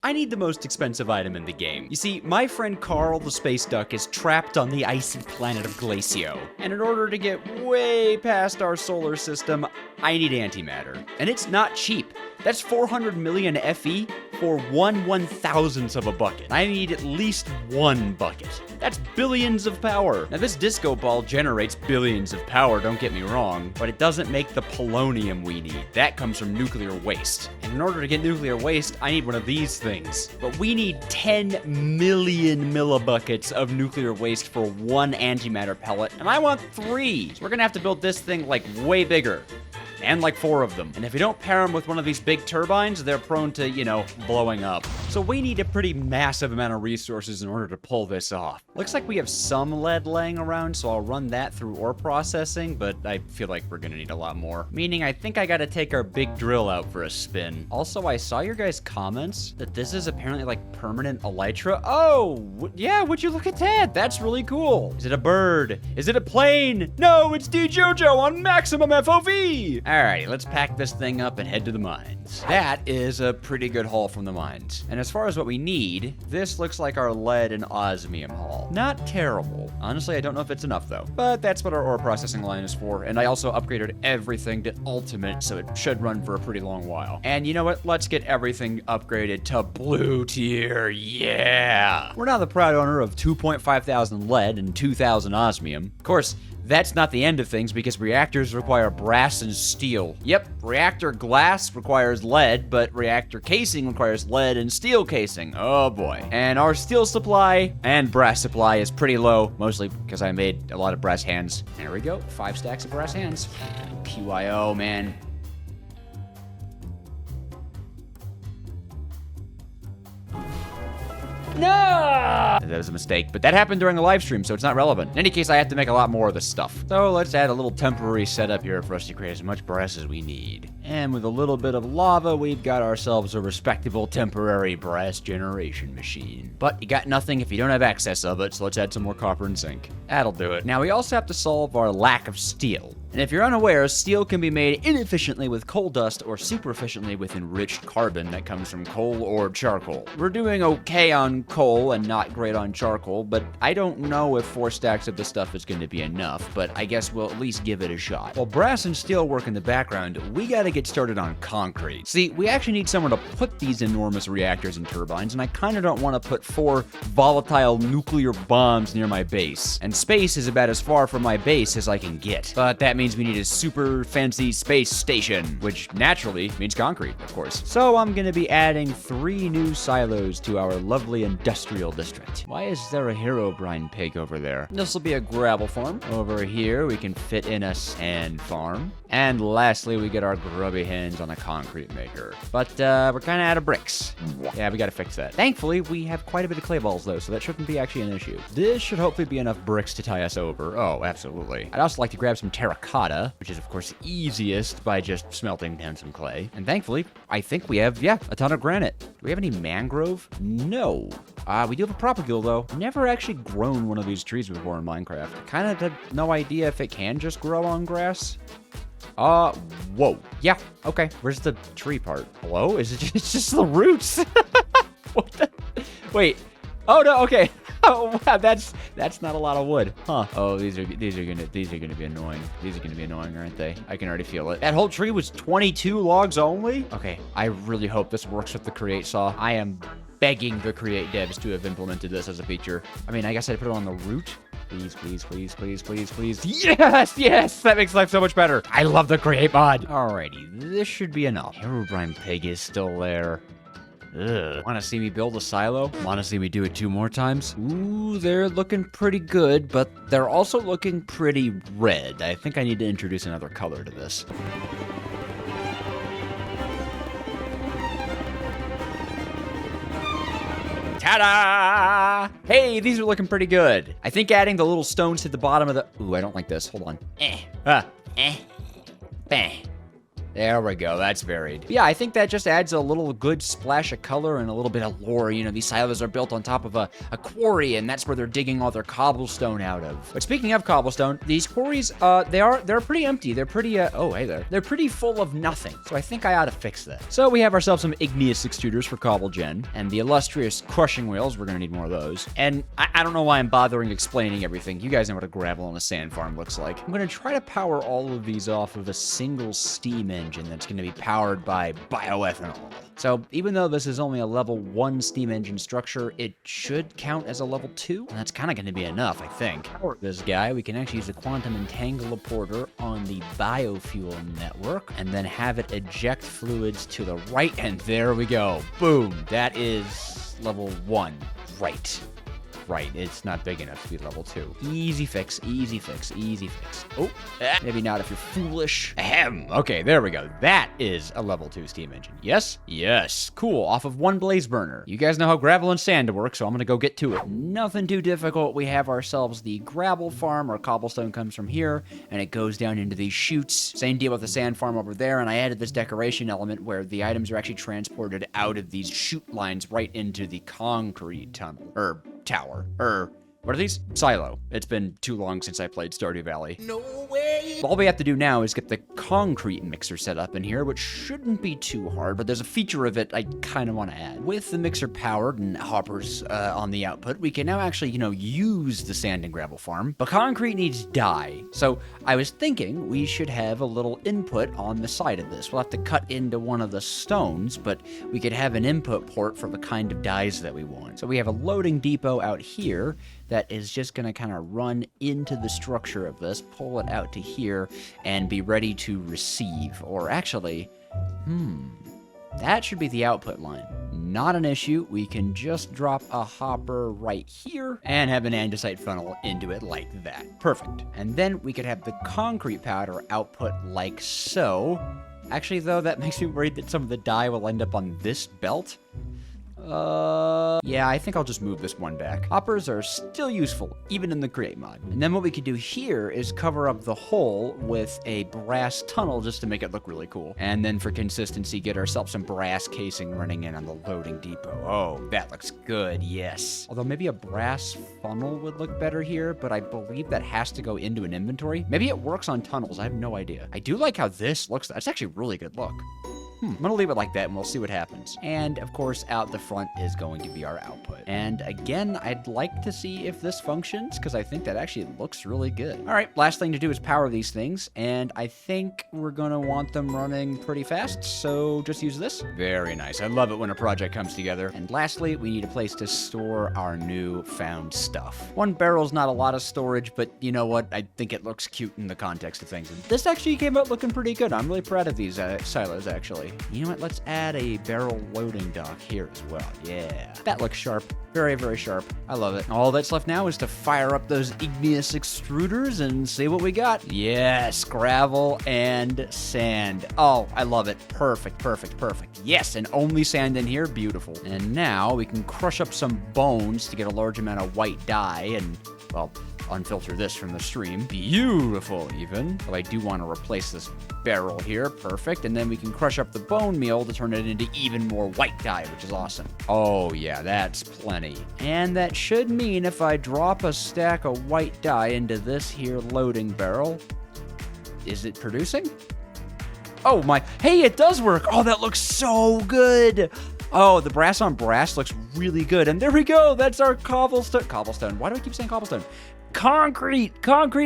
I need the most expensive item in the game. You see, my friend Carl the Space Duck is trapped on the icy planet of Glacio. And in order to get way past our solar system, I need antimatter. And it's not cheap. That's 400 million FE for 1/1000th of a bucket. I need at least one bucket. That's billions of power. Now this disco ball generates billions of power, don't get me wrong, but it doesn't make the polonium we need. That comes from nuclear waste. And in order to get nuclear waste, I need one of these things. But we need 10 million millibuckets of nuclear waste for one antimatter pellet, and I want 3. So we're gonna have to build this thing like way bigger. And like 4 of them. And if you don't pair them with one of these big turbines, they're prone to, you know, blowing up. So we need a pretty massive amount of resources in order to pull this off. Looks like we have some lead laying around, so I'll run that through ore processing, but I feel like we're gonna need a lot more. Meaning I think I gotta take our big drill out for a spin. Also, I saw your guys' comments that this is apparently like permanent elytra. Oh, yeah, would you look at that? That's really cool. Is it a bird? Is it a plane? No, it's Dejojo on maximum FOV! Alrighty, let's pack this thing up and head to the mines. That is a pretty good haul from the mines. And as far as what we need, this looks like our lead and osmium haul. Not terrible. Honestly, I don't know if it's enough though. But that's what our ore processing line is for. And I also upgraded everything to ultimate, so it should run for a pretty long while. And you know what? Let's get everything upgraded to blue tier. Yeah! We're now the proud owner of 2,500 lead and 2,000 osmium. Of course, that's not the end of things because reactors require brass and steel. Yep, reactor glass requires lead, but reactor casing requires lead and steel casing. Oh boy. And our steel supply and brass supply is pretty low, mostly because I made a lot of brass hands. There we go, 5 stacks of brass hands. PYO, man. No! That was a mistake, but that happened during the live stream, so it's not relevant. In any case, I have to make a lot more of this stuff. So let's add a little temporary setup here for us to create as much brass as we need. And with a little bit of lava, we've got ourselves a respectable temporary brass generation machine. But you got nothing if you don't have excess of it, so let's add some more copper and zinc. That'll do it. Now we also have to solve our lack of steel. And if you're unaware, steel can be made inefficiently with coal dust or super efficiently with enriched carbon that comes from coal or charcoal. We're doing okay on coal and not great on charcoal, but I don't know if 4 stacks of this stuff is going to be enough, but I guess we'll at least give it a shot. While brass and steel work in the background, we gotta get started on concrete. See, we actually need somewhere to put these enormous reactors and turbines, and I kinda don't want to put 4 volatile nuclear bombs near my base. And space is about as far from my base as I can get. But that means we need a super fancy space station, which naturally means concrete, of course. So I'm gonna be adding 3 new silos to our lovely industrial district. Why is there a Herobrine pig over there? This will be a gravel farm. Over here, we can fit in a sand farm. And lastly, we get our grubby hands on a concrete maker. But we're kind of out of bricks. Yeah, we got to fix that. Thankfully, we have quite a bit of clay balls though, so that shouldn't be actually an issue. This should hopefully be enough bricks to tie us over. Oh, absolutely. I'd also like to grab some terracotta, which is of course easiest by just smelting down some clay. And thankfully, I think we have, yeah, a ton of granite. Do we have any mangrove? No. We do have a propagule though. Never actually grown one of these trees before in Minecraft. Kind of had no idea if it can just grow on grass. Whoa. Yeah, okay. Where's the tree part? Hello? Is it just, it's just the roots? What the? Wait. Oh no, okay. Oh wow, that's not a lot of wood. Huh. Oh, these are gonna be annoying. These are gonna be annoying, aren't they? I can already feel it. That whole tree was 22 logs only? Okay, I really hope this works with the Create saw. I am begging the Create devs to have implemented this as a feature. I mean, I guess I'd put it on the root. Please, please, please, please, please, please. Yes, yes, that makes life so much better. I love the Create mod. Alrighty, this should be enough. Herobrine pig is still there. Ugh. Want to see me build a silo? Want to see me do it 2 more times? Ooh, they're looking pretty good, but they're also looking pretty red. I think I need to introduce another color to this. Ta-da! Hey, these are looking pretty good. I think adding the little stones to the bottom of the... Ooh, I don't like this. Hold on. Bang. There we go. That's varied. Yeah, I think that just adds a little good splash of color and a little bit of lore. You know, these silos are built on top of a quarry, and that's where they're digging all their cobblestone out of. But speaking of cobblestone, these quarries, they're pretty empty. They're pretty, oh, hey there. They're pretty full of nothing. So I think I ought to fix that. So we have ourselves some igneous extruders for cobble gen, and the illustrious crushing wheels. We're gonna need more of those. And I don't know why I'm bothering explaining everything. You guys know what a gravel on a sand farm looks like. I'm gonna try to power all of these off of a single steam engine that's gonna be powered by bioethanol. So even though this is only a level 1 steam engine structure, it should count as a level 2. And that's kind of going to be enough, I think. Power this guy, we can actually use a quantum entangloporter on the biofuel network, and then have it eject fluids to the right, and there we go. Boom. That is level 1. Right, it's not big enough to be level 2. Easy fix, easy fix, easy fix. Oh, maybe not if you're foolish. Ahem. Okay, there we go. That is a level 2 steam engine. Yes? Yes. Cool, off of 1 blaze burner. You guys know how gravel and sand work, so I'm gonna go get to it. Nothing too difficult. We have ourselves the gravel farm. Our cobblestone comes from here, and it goes down into these chutes. Same deal with the sand farm over there, and I added this decoration element where the items are actually transported out of these chute lines right into the concrete tunnel. Tower. What are these? Silo. It's been too long since I played Stardew Valley. No way! All we have to do now is get the concrete mixer set up in here, which shouldn't be too hard, but there's a feature of it I kind of want to add. With the mixer powered and hoppers on the output, we can now actually, use the sand and gravel farm, but concrete needs dye. So I was thinking we should have a little input on the side of this. We'll have to cut into one of the stones, but we could have an input port for the kind of dyes that we want. So we have a loading depot out here that is just going to kind of run into the structure of this, pull it out to here, and be ready to receive. Or actually, that should be the output line. Not an issue. We can just drop a hopper right here and have an andesite funnel into it like that. Perfect. And then we could have the concrete powder output like so. Actually, though, that makes me worried that some of the dye will end up on this belt. Yeah, I think I'll just move this one back. Hoppers are still useful, even in the Create mod. And then what we could do here is cover up the hole with a brass tunnel just to make it look really cool. And then for consistency, get ourselves some brass casing running in on the loading depot. Oh, that looks good, yes. Although maybe a brass funnel would look better here, but I believe that has to go into an inventory. Maybe it works on tunnels, I have no idea. I do like how this looks. That's actually a really good look. I'm gonna leave it like that and we'll see what happens. And of course, out the front is going to be our output. And again, I'd like to see if this functions because I think that actually looks really good. All right, last thing to do is power these things. And I think we're gonna want them running pretty fast. So just use this. Very nice. I love it when a project comes together. And lastly, we need a place to store our new found stuff. 1 barrel's not a lot of storage, but you know what? I think it looks cute in the context of things. And this actually came out looking pretty good. I'm really proud of these silos, actually. You know what? Let's add a barrel loading dock here as well. Yeah. That looks sharp. Very, very sharp. I love it. All that's left now is to fire up those igneous extruders and see what we got. Yes, gravel and sand. Oh, I love it. Perfect, perfect, perfect. Yes, and only sand in here. Beautiful. And now we can crush up some bones to get a large amount of white dye and, well, unfilter this from the stream. Beautiful, even. But I do want to replace this barrel here. Perfect. And then we can crush up the bone meal to turn it into even more white dye, which is awesome. Oh, yeah, that's plenty. And that should mean if I drop a stack of white dye into this here loading barrel, is it producing? Oh, my. Hey, it does work. Oh, that looks so good. Oh, the brass on brass looks really good. And there we go. That's our cobblestone. Why do I keep saying cobblestone? Concrete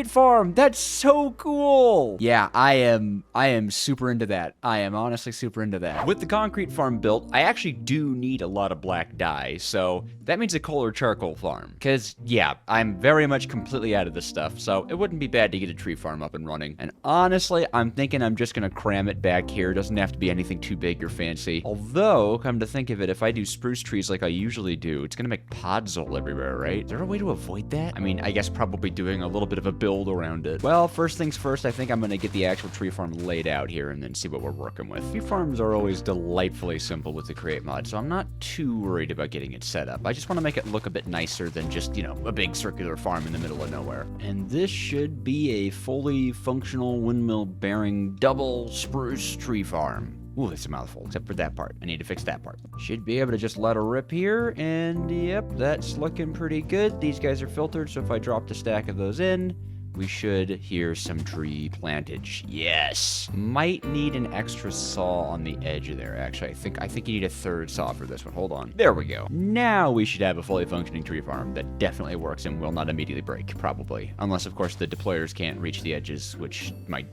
farm. That's so cool. Yeah, I am super into that. I am honestly super into that. With the concrete farm built, I actually do need a lot of black dye, so that means a coal or charcoal farm. Because, yeah, I'm very much completely out of this stuff, so it wouldn't be bad to get a tree farm up and running. And honestly, I'm thinking I'm just gonna cram it back here. It doesn't have to be anything too big or fancy. Although, come to think of it, if I do spruce trees like I usually do, it's gonna make podzol everywhere, right? Is there a way to avoid that? I mean, I guess probably doing a little bit of a build around it. Well, first things first, I think I'm going to get the actual tree farm laid out here and then see what we're working with. Tree farms are always delightfully simple with the Create mod, so I'm not too worried about getting it set up. I just want to make it look a bit nicer than just, you know, a big circular farm in the middle of nowhere. And this should be a fully functional windmill-bearing double spruce tree farm. Ooh, that's a mouthful, except for that part. I need to fix that part. Should be able to just let her rip here, and yep, that's looking pretty good. These guys are filtered, so if I drop the stack of those in, we should hear some tree plantage. Yes! Might need an extra saw on the edge of there, actually. I think you need a third saw for this one. Hold on. There we go. Now we should have a fully functioning tree farm that definitely works and will not immediately break, probably. Unless, of course, the deployers can't reach the edges, which might...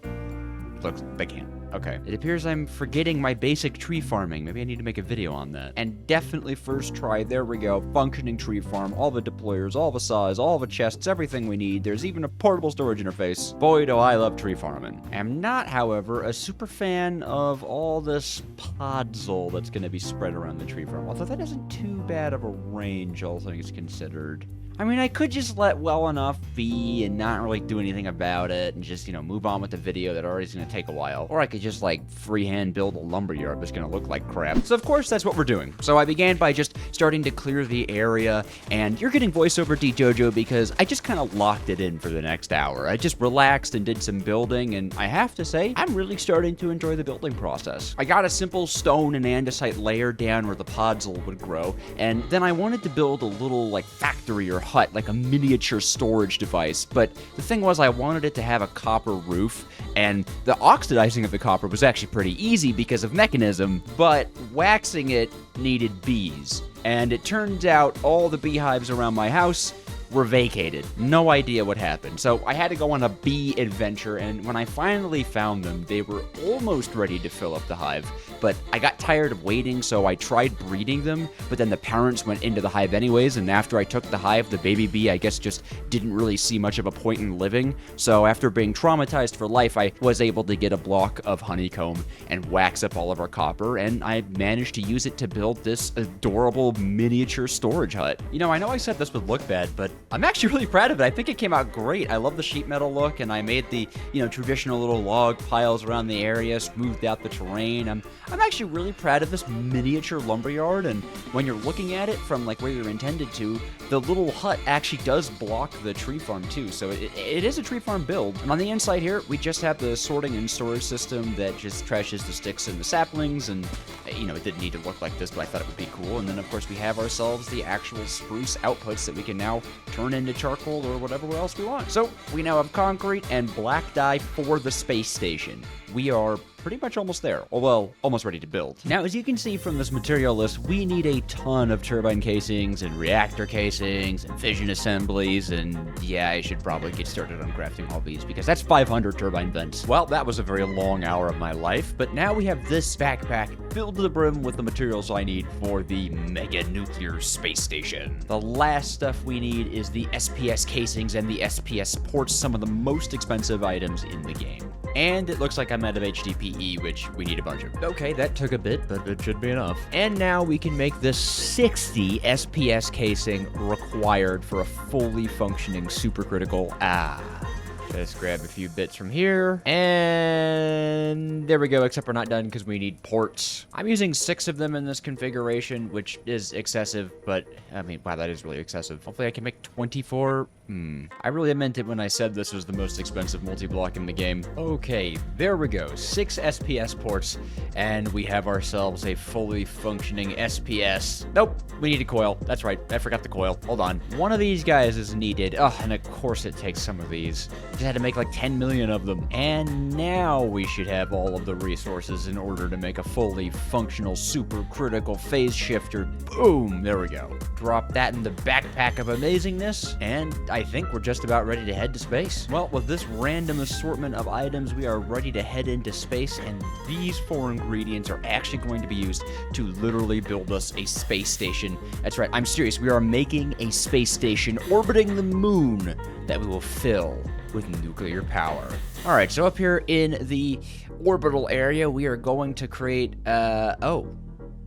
Looks, they can't. Okay. It appears I'm forgetting my basic tree farming. Maybe I need to make a video on that. And definitely first try. There we go. Functioning tree farm. All the deployers, all the saws, all the chests, everything we need. There's even a portable storage interface. Boy, do I love tree farming. I'm not, however, a super fan of all this podzol that's going to be spread around the tree farm. Although that isn't too bad of a range, all things considered. I mean, I could just let well enough be and not really do anything about it and just, you know, move on with the video that already is going to take a while. Or I could just, like, freehand build a lumberyard that's going to look like crap. So, of course, that's what we're doing. So I began by just starting to clear the area, and you're getting voiceover Dejojo because I just kind of locked it in for the next hour. I just relaxed and did some building, and I have to say, I'm really starting to enjoy the building process. I got a simple stone and andesite layer down where the podzol would grow, and then I wanted to build a little, like, factory or hut, like a miniature storage device. But the thing was, I wanted it to have a copper roof, and the oxidizing of the copper was actually pretty easy because of Mekanism, but waxing it needed bees. And it turns out all the beehives around my house were vacated. No idea what happened. So I had to go on a bee adventure, and when I finally found them, they were almost ready to fill up the hive. But I got tired of waiting, so I tried breeding them, but then the parents went into the hive anyways, and after I took the hive, the baby bee, I guess, just didn't really see much of a point in living. So after being traumatized for life, I was able to get a block of honeycomb and wax up all of our copper, and I managed to use it to build this adorable miniature storage hut. You know I said this would look bad, but I'm actually really proud of it. I think it came out great. I love the sheet metal look, and I made the, you know, traditional little log piles around the area, smoothed out the terrain. I'm actually really proud of this miniature lumberyard, and when you're looking at it from like where you're intended to, the little hut actually does block the tree farm too, so it is a tree farm build. And on the inside here, we just have the sorting and storage system that just trashes the sticks and the saplings, and you know, it didn't need to look like this, but I thought it would be cool. And then of course we have ourselves the actual spruce outputs that we can now turn into charcoal or whatever else we want. So we now have concrete and black dye for the space station. We are pretty much almost there. Well, almost ready to build. Now, as you can see from this material list, we need a ton of turbine casings and reactor casings and fission assemblies, and yeah, I should probably get started on crafting all these because that's 500 turbine vents. Well, that was a very long hour of my life, but now we have this backpack filled to the brim with the materials I need for the mega nuclear space station. The last stuff we need is the SPS casings and the SPS ports, some of the most expensive items in the game. And it looks like I'm out of HDPE, which we need a bunch of. Okay, that took a bit, but it should be enough. And now we can make the 60 SPS casing required for a fully functioning supercritical. Just grab a few bits from here, and there we go, except we're not done because we need ports. I'm using 6 of them in this configuration, which is excessive, but, I mean, wow, that is really excessive. Hopefully I can make 24. I really meant it when I said this was the most expensive multi-block in the game. Okay, there we go. 6 SPS ports, and we have ourselves a fully functioning SPS. Nope, we need a coil. That's right, I forgot the coil. Hold on. One of these guys is needed. Oh, and of course it takes some of these. Just had to make like 10 million of them. And now we should have all of the resources in order to make a fully functional supercritical phase shifter. Boom, there we go. Drop that in the backpack of amazingness, and I think we're just about ready to head to space. Well, with this random assortment of items, we are ready to head into space, and these 4 ingredients are actually going to be used to literally build us a space station. That's right, I'm serious. We are making a space station orbiting the moon that we will fill with nuclear power. All right, so up here in the orbital area, we are going to create, oh,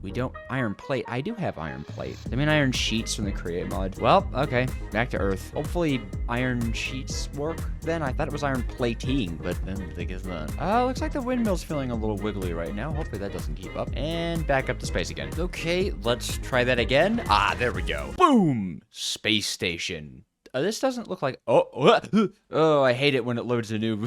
we don't iron plate. I do have iron plate. I mean, iron sheets from the Create mod. Well, okay, back to Earth. Hopefully iron sheets work then. I thought it was iron plating, but then I guess not. Looks like the windmill's feeling a little wiggly right now. Hopefully that doesn't keep up. And back up to space again. Okay, let's try that again. Ah, there we go. Boom! Space station. This doesn't look like... Oh, I hate it when it loads a new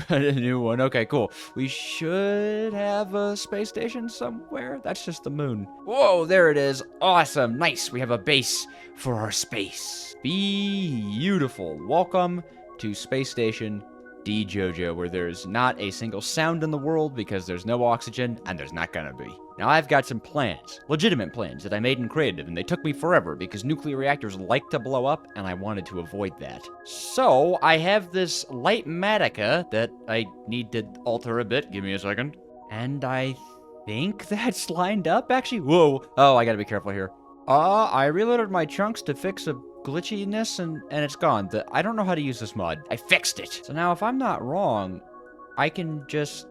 one. Okay, cool. We should have a space station somewhere. That's just the moon. Whoa, there it is. Awesome. Nice. We have a base for our space. Beautiful. Welcome to Space Station Dejojo, where there's not a single sound in the world because there's no oxygen, and there's not gonna be. Now, I've got some plans, legitimate plans, that I made in Creative, and they took me forever because nuclear reactors like to blow up, and I wanted to avoid that. So, I have this light matica that I need to alter a bit. Give me a second. And I think that's lined up, actually. Whoa. Oh, I gotta be careful here. I reloaded my chunks to fix a glitchiness, and it's gone. I don't know how to use this mod. I fixed it. So now, if I'm not wrong, I can just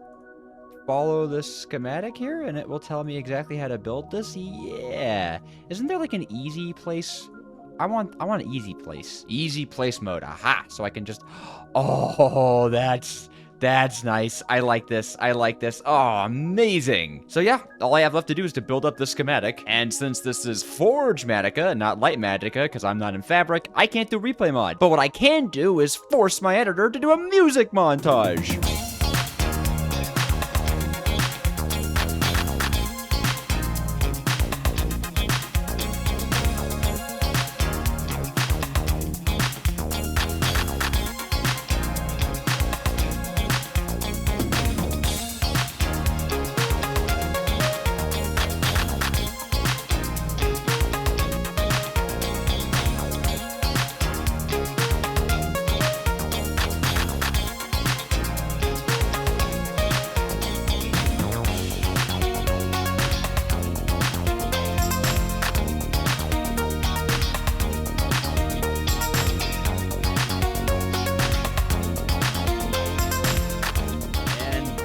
follow this schematic here, and it will tell me exactly how to build this. Yeah. Isn't there like an easy place? I want an easy place. Easy place mode. Aha. So I can just... Oh, that's nice. I like this. I like this. Oh, amazing. So yeah, all I have left to do is to build up the schematic. And since this is Forge Matica, not Light Matica, because I'm not in Fabric, I can't do replay mod. But what I can do is force my editor to do a music montage.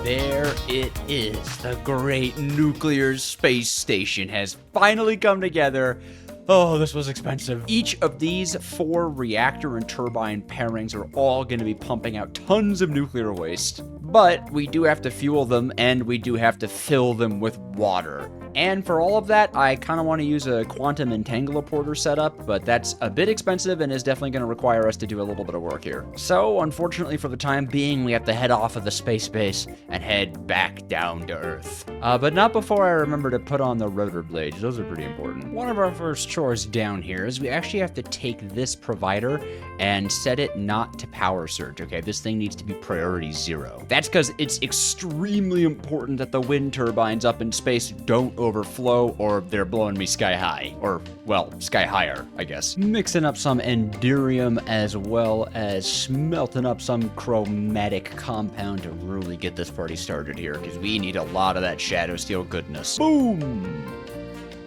There it is. The great nuclear space station has finally come together. Oh, this was expensive. Each of these 4 reactor and turbine pairings are all going to be pumping out tons of nuclear waste. But we do have to fuel them, and we do have to fill them with water. And for all of that, I kind of want to use a quantum entangler setup, but that's a bit expensive and is definitely going to require us to do a little bit of work here. So, unfortunately for the time being, we have to head off of the space base and head back down to Earth. But not before I remember to put on the rotor blades. Those are pretty important. One of our first chores down here is we actually have to take this provider and set it not to power surge, okay? This thing needs to be priority 0. That's because it's extremely important that the wind turbines up in space don't overflow or they're blowing me sky high. Or, well, sky higher, I guess. Mixing up some endurium as well as smelting up some chromatic compound to really get this party started here, because we need a lot of that shadow steel goodness. Boom!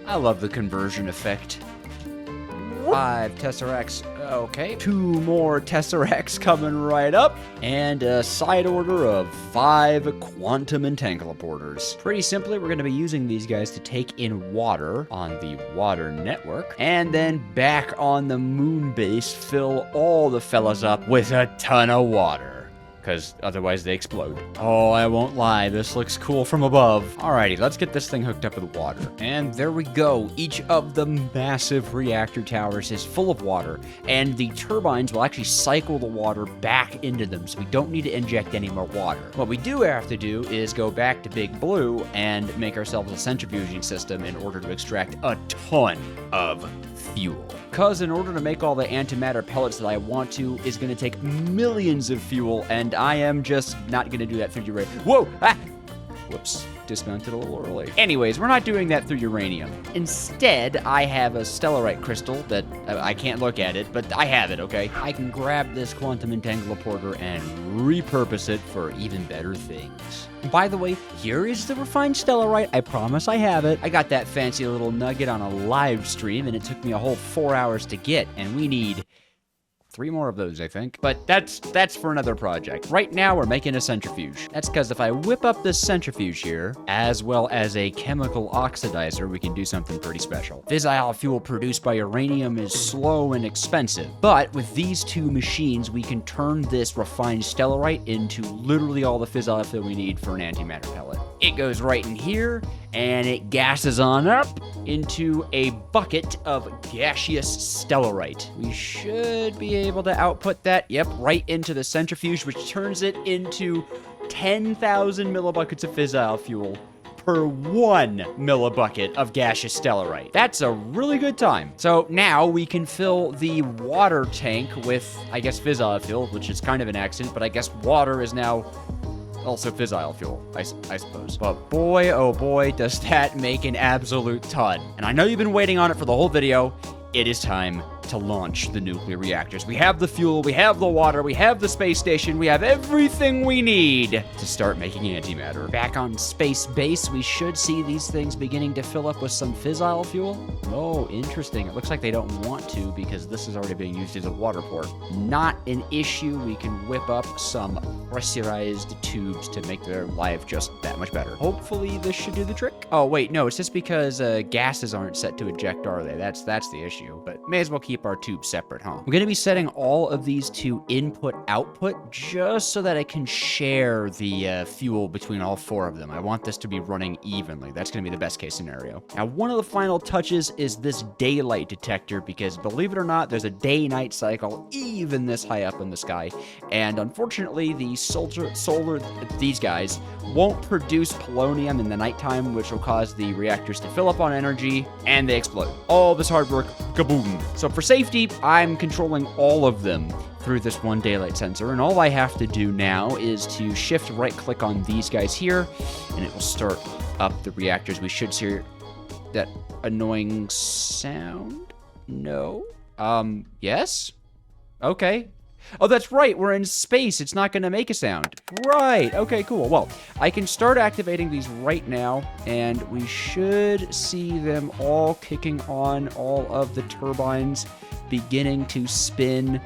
I love the conversion effect. 5 Tesseracts. Okay. 2 more Tesseracts coming right up. And a side order of 5 quantum entangler. Pretty simply, we're going to be using these guys to take in water on the water network. And then back on the moon base, fill all the fellas up with a ton of water, because otherwise they explode. Oh, I won't lie, this looks cool from above. Alrighty, let's get this thing hooked up with water. And there we go. Each of the massive reactor towers is full of water, and the turbines will actually cycle the water back into them, so we don't need to inject any more water. What we do have to do is go back to Big Blue and make ourselves a centrifuging system in order to extract a ton of fuel. Because in order to make all the antimatter pellets that I want to is going to take millions of fuel, and I am just not going to do that through uranium. Whoa! Ah! Whoops. Dismounted a little early. Anyways, we're not doing that through uranium. Instead, I have a stellarite crystal that I can't look at it, but I have it, okay? I can grab this quantum entangler and repurpose it for even better things. By the way, here is the refined stellarite. I promise I have it. I got that fancy little nugget on a live stream, and it took me a whole 4 hours to get, and we need 3 more of those, I think. But that's for another project. Right now, we're making a centrifuge. That's because if I whip up this centrifuge here, as well as a chemical oxidizer, we can do something pretty special. Fissile fuel produced by uranium is slow and expensive, but with these 2 machines, we can turn this refined stellarite into literally all the fissile fuel we need for an antimatter pellet. It goes right in here, and it gases on up into a bucket of gaseous stellarite. We should be able to output that, yep, right into the centrifuge, which turns it into 10,000 millibuckets of fissile fuel per 1 millibucket of gaseous stellarite. That's a really good time. So now we can fill the water tank with, I guess, fissile fuel, which is kind of an accident, but I guess water is now also fissile fuel, I suppose. But boy, oh boy, does that make an absolute ton. And I know you've been waiting on it for the whole video. It is time to launch the nuclear reactors. We have the fuel, we have the water, we have the space station, we have everything we need to start making antimatter. Back on space base, we should see these things beginning to fill up with some fissile fuel. Oh, interesting. It looks like they don't want to because this is already being used as a water port. Not an issue. We can whip up some pressurized tubes to make their life just that much better. Hopefully this should do the trick. Oh, wait, no, it's just because gases aren't set to eject, are they? That's the issue, but may as well keep our tubes separate, huh? We're gonna be setting all of these to input-output just so that I can share the fuel between all 4 of them. I want this to be running evenly. That's gonna be the best case scenario. Now, one of the final touches is this daylight detector because, believe it or not, there's a day-night cycle even this high up in the sky, and unfortunately, the these guys won't produce polonium in the nighttime, which will cause the reactors to fill up on energy, and they explode. All this hard work, kaboom. So for safety, I'm controlling all of them through this one daylight sensor, and all I have to do now is to shift right-click on these guys here, and it will start up the reactors. We should hear that annoying sound. No? Yes? Okay. Oh, that's right, we're in space. It's not gonna make a sound. Right, okay, cool. Well, I can start activating these right now, and we should see them all kicking on, all of the turbines beginning to spin,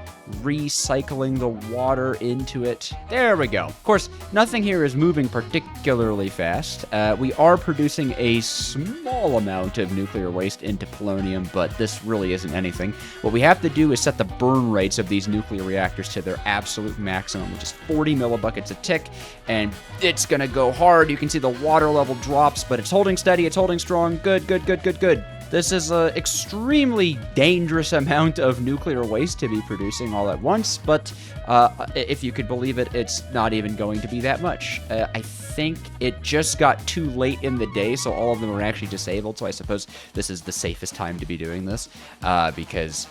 recycling the water into it. There we go. Of course, nothing here is moving particularly fast. We are producing a small amount of nuclear waste into polonium, but this really isn't anything. What we have to do is set the burn rates of these nuclear reactors to their absolute maximum, which is 40 millibuckets a tick, and it's gonna go hard. You can see the water level drops, but it's holding steady, it's holding strong. Good, good, good, good, good. This is an extremely dangerous amount of nuclear waste to be producing all at once, but if you could believe it, it's not even going to be that much. I think it just got too late in the day, so all of them are actually disabled, so I suppose this is the safest time to be doing this, because,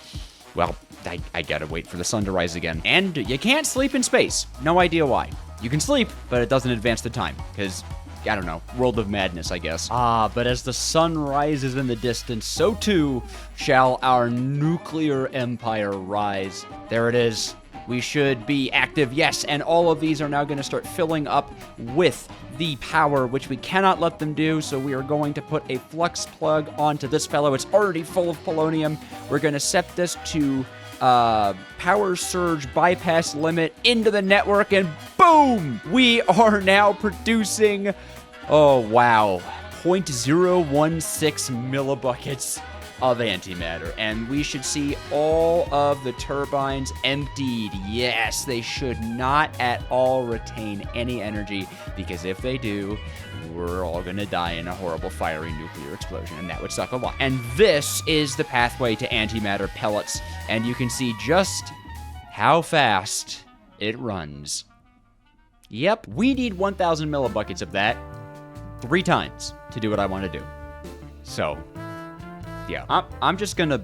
well, I gotta wait for the sun to rise again. And you can't sleep in space. No idea why. You can sleep, but it doesn't advance the time, because I don't know, world of madness, I guess. But as the sun rises in the distance, so too shall our nuclear empire rise. There it is. We should be active, yes, and all of these are now going to start filling up with the power, which we cannot let them do, so we are going to put a flux plug onto this fellow. It's already full of polonium. We're going to set this to power surge bypass limit into the network, and boom! We are now producing, oh wow, 0.016 millibuckets of antimatter, and we should see all of the turbines emptied. Yes, they should not at all retain any energy, because if they do, we're all gonna die in a horrible fiery nuclear explosion, and that would suck a lot. And this is the pathway to antimatter pellets, and you can see just how fast it runs. Yep, we need 1,000 millibuckets of that 3 times to do what I want to do. So, yeah, I'm just gonna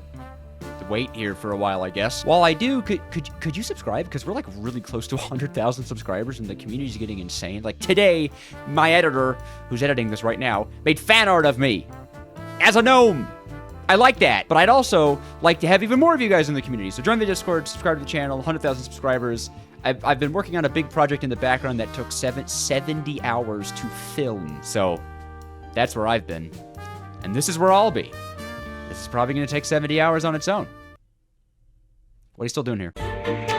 wait here for a while, I guess. While I do, could you subscribe? Because we're like really close to 100,000 subscribers and the community's getting insane. Like today, my editor, who's editing this right now, made fan art of me as a gnome. I like that, but I'd also like to have even more of you guys in the community. So join the Discord, subscribe to the channel, 100,000 subscribers. I've been working on a big project in the background that took 70 hours to film. So that's where I've been. And this is where I'll be. This is probably going to take 70 hours on its own. What are you still doing here?